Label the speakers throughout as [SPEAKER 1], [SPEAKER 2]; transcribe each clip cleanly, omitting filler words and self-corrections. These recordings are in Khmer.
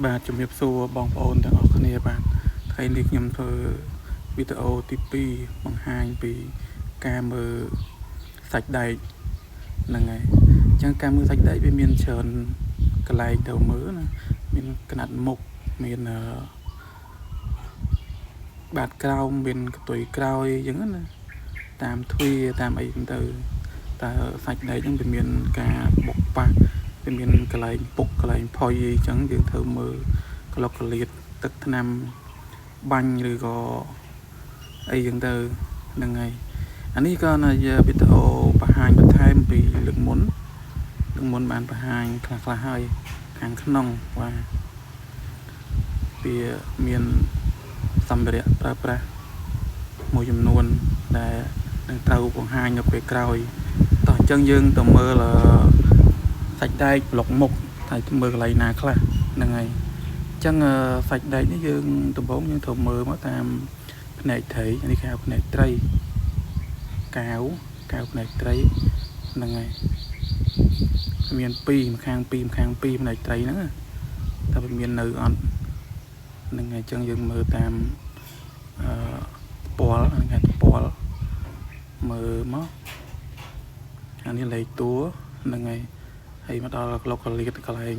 [SPEAKER 1] បាទជំរាបសួរបងប្អូនទាំងអស់គ្នាបាទថ្ងៃនេះខ្ញុំធ្វើវីដេអូទី2បង្ហាញពីការមើលសាច់ដែកហ្នឹងហើយអញ្ចឹងការមើលសាច់ដែកវាមានច្រើនកន្លែងទៅមើលណាមានក្នាត់មុខមានបាតក្រោមមានកតុយក្រោយអញ្ចឹងណាតាមទ្វារតាមអីហ្នឹងទៅតើសាច់ដែកហ្នឹងវាមានការបុកប៉ះវាមានកន្លែងពុកកន្លែងផុយអីចឹងយើងត្រូវមើលក្លុកក្លៀតទឹកថ្នាំបាញ់ឬក៏អីចឹងទៅហ្នឹងហើយអានេះក៏ជាវីដេអូបង្ហាញបន្ថែមពីលើកមុនបានបង្ហាញខ្លះហើយខាងក្នុងបាទវាមានសម្ភារៈប្រើប្រាស់មួយចំនួនដែលនឹងត្រូវបង្ហាញនៅពេលក្រោយតោះអញ្ចឹងយើងទៅមើលសាច់ដែកប្លុកមុខហើយមើលកន្លែងណាខ្លះហ្នឹងហើយអញ្ចឹងសាច់ដែកនេះយើងដំបូងយើងត្រូវមើលមកតាមផ្នែកត្រីនេះគេហៅផ្នែកត្រីកាវផ្នែកត្រីហ្នឹងហើយមាន2ម្ខាង2ផ្នែកត្រីហ្នឹងតែវាមាននៅអត់ហ្នឹងហើយអញ្ចឹងយើងមើលតាមពណ៌ហ្នឹងគេពណ៌មើលមកអានេះលេខតួហ្នឹងហើយមកដល់ក្លុកក្លៀតកន្លែង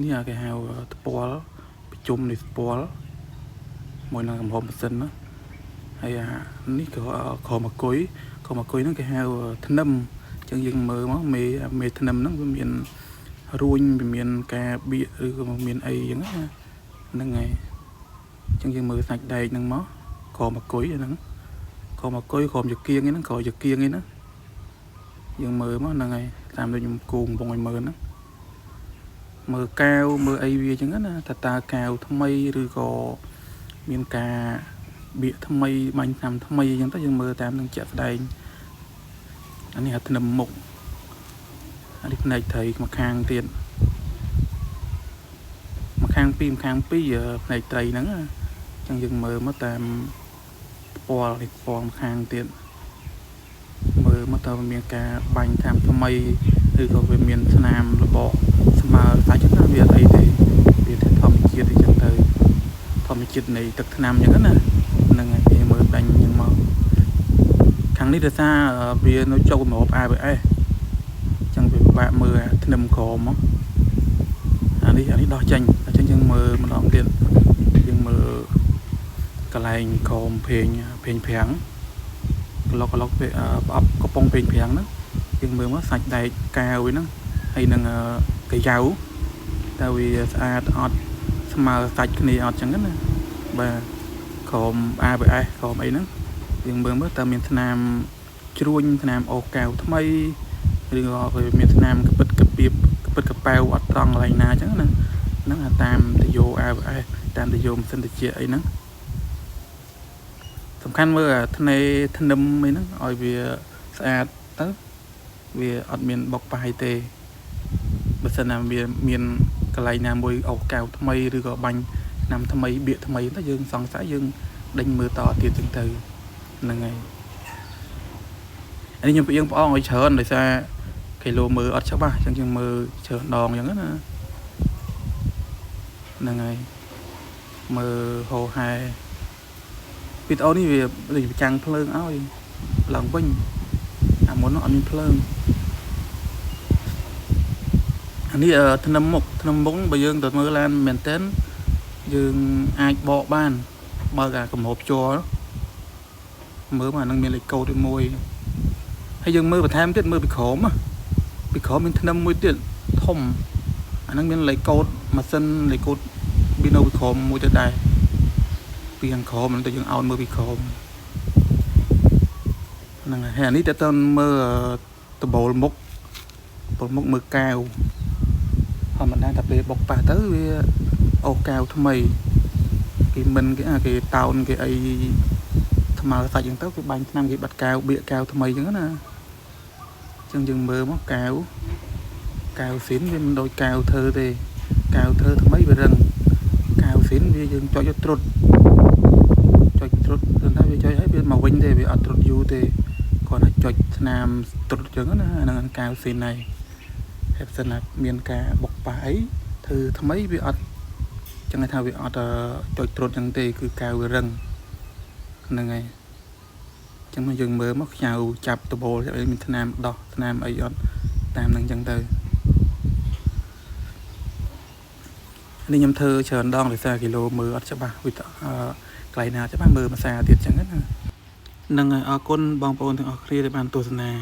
[SPEAKER 1] នេះគេហៅថ្ពាល់ប្រជុំនេះថ្ពាល់មួយនឹងកំហុសម៉ាស៊ីនណាហើយអានេះក៏ខំអង្គុយហ្នឹងគេហៅធ្នឹមអញ្ចឹងយើងមើលមកមេធ្នឹមហ្នឹងវាមានរួញវាមានការបៀកឬក៏មានអីអញ្ចឹងណាហ្នឹងហើយអញ្ចឹងយើងមើលសាច់ដែកហ្នឹងមកខំអង្គុយហ្នឹងខំអង្គុយខំជាគៀងហ្នឹងក៏ជាគៀងហ្នឹងយើងមើលមកហ្នឹងហើយតាមដូចខ្ញុំគូកំពុងឲ្យមើលហ្នឹងមើលកាវមើលអីវាអញ្ចឹងណាតើកាវថ្មីឬក៏មានការបៀកថ្មីបាញ់តាមថ្មីអញ្ចឹងទៅយើងមើលតាមនឹងជាក់ស្ដែងអានេះធ្នឹមមុខអានេះផ្នែកត្រីមកខាងទៀតម្ខាង2ផ្នែកត្រីហ្នឹងអញ្ចឹងយើងមើលមកតាមពណ៌នេះពណ៌ម្ខាងទៀតមើលមកតើមានការបាញ់តាមថ្មីឬក៏វាមានស្នាមរបកស្មើសាច់ណាវាអីទេវាធម្មជាតិអញ្ចឹងទៅធម្មជាតិនៃទឹកថ្នាំអញ្ចឹងណាហ្នឹងហើយគេមើលបាញ់អញ្ចឹងមកខាងនេះដោយសារវានៅចូលម្ហូប ABS អញ្ចឹងវាពិបាកមើលធ្នឹមក្រមមកអានេះដោះចេញអញ្ចឹងយើងមើលម្ដងទៀតយើងមើលកន្លែងក្រមភេងប្រាំងក្លុកប្រអប់កំប៉ុងភេងប្រាំងហ្នឹងយើងមើលមកសាច់ដែកកាវហ្នឹងហើយនឹងកាយ៉ៅតើវាស្អាតអត់ស្មើសាច់គ្នាអត់ចឹងណាបាទក្រម ABS ក្រមអីហ្នឹងយើងមើលមើលតើមានថ្នាំជ្រួញថ្នាំអូកាវថ្មីឬក៏វាមានថ្នាំកពិតកពីបកពិតកប៉ាវអត់ត្រង់កន្លែងណាចឹងណាហ្នឹងតាមទយោ ABS តាមទយោម៉ាស៊ីនត្រជាក់អីហ្នឹងសំខាន់មើលធ្នឹមអីហ្នឹងឲ្យវាស្អាតទៅវាអត់មានបុកប៉ះអីទេបើសិនណាវាមានកន្លែងណាមួយអូកាវថ្មីឬក៏បាញ់ឆ្នាំថ្មីបៀកថ្មីទៅយើងសង្ស័យយើងដេញមើលតទៀតចឹងទៅហ្នឹងហើយអានេះខ្ញុំផ្អងឲ្យច្រើនដោយសារគីឡូមើលអត់ច្បាស់អញ្ចឹងយើងមើលច្រើនដងអញ្ចឹងណាហ្នឹងហើយមើលហោហែវីដេអូនេះវាចាំងភ្លើងឲ្យឡើងវិញអាមុននោះអត់មានភ្លើងអានេះធ្នឹមមុខបើយើងទៅមើលឡានមែនតើយើងអាចបកបានបើកអាកំហបជ័រមើលមកអានឹងមានលេខកូដមួយហើយយើងមើលបន្ថែមទៀតមើលពីក្រោមមានធ្នឹមមួយទៀតធំអានឹងមានលេខកូដម៉ាស៊ីនលេខកូដវានៅពីក្រោមមួយទៀតដែរពីខាងក្រោមហ្នឹងទៅយើងអោនមើលពីក្រោមហ្នឹងហើយអានេះតើមើលដបូលមុខមើលកាវធម្មតាតែពេលបុកប៉ះទៅវាអូកាវថ្មីគេមិនគេតោនគេអីថ្មើសាច់អញ្ចឹងទៅគេបាញ់ឆ្នាំគេបាត់កាវបៀកកាវថ្មីអញ្ចឹងណាអញ្ចឹងយើងមើលមកកាវស៊ីនវាមិនដូចកាវធ្វើទេកាវធ្វើថ្មីវារឹងកាវស៊ីនវាយើងចុចឲ្យត្រុតតែវាចុចឲ្យវាមកវិញទេវាអត់ត្រុតយូរទេគ្រាន់តែចុចស្នាមត្រុតអញ្ចឹងណាអាហ្នឹងកាវស៊ីនហើយ hẹp dần là miền cả bọc bãi thư thầm mấy bị ọt chẳng ai thao bị ọt trôi trột chẳng tê cứ cao về rừng nâng ngày chẳng mà dừng mơ mất nhau chạp tù bồ sẽ mình thân nam đo thân nam ấy ọt tam nâng chẳng tê nên nhầm thơ chờ đong để xa kilo mơ ọt cho bà vì cái nào cho bà mơ mà xa tiết chẳng hết nâng ngày ở con bong bồn thì ở kia để bàn tù sân nè